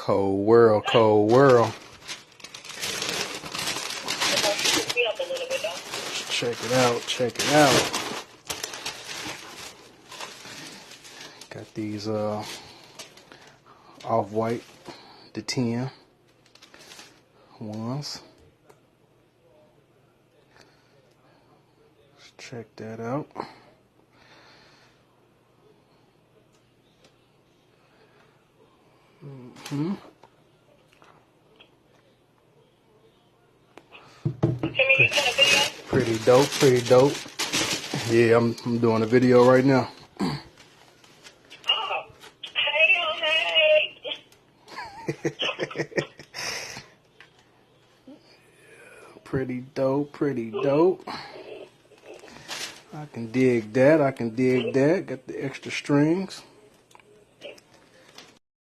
Cold world, cold world. Check it out, check it out. Got these off-white, the 10 ones. Let's check that out. Pretty dope, pretty dope. Yeah, I'm doing a video right now. Oh, hey. Pretty dope, pretty dope. I can dig that, I can dig that. Got the extra strings.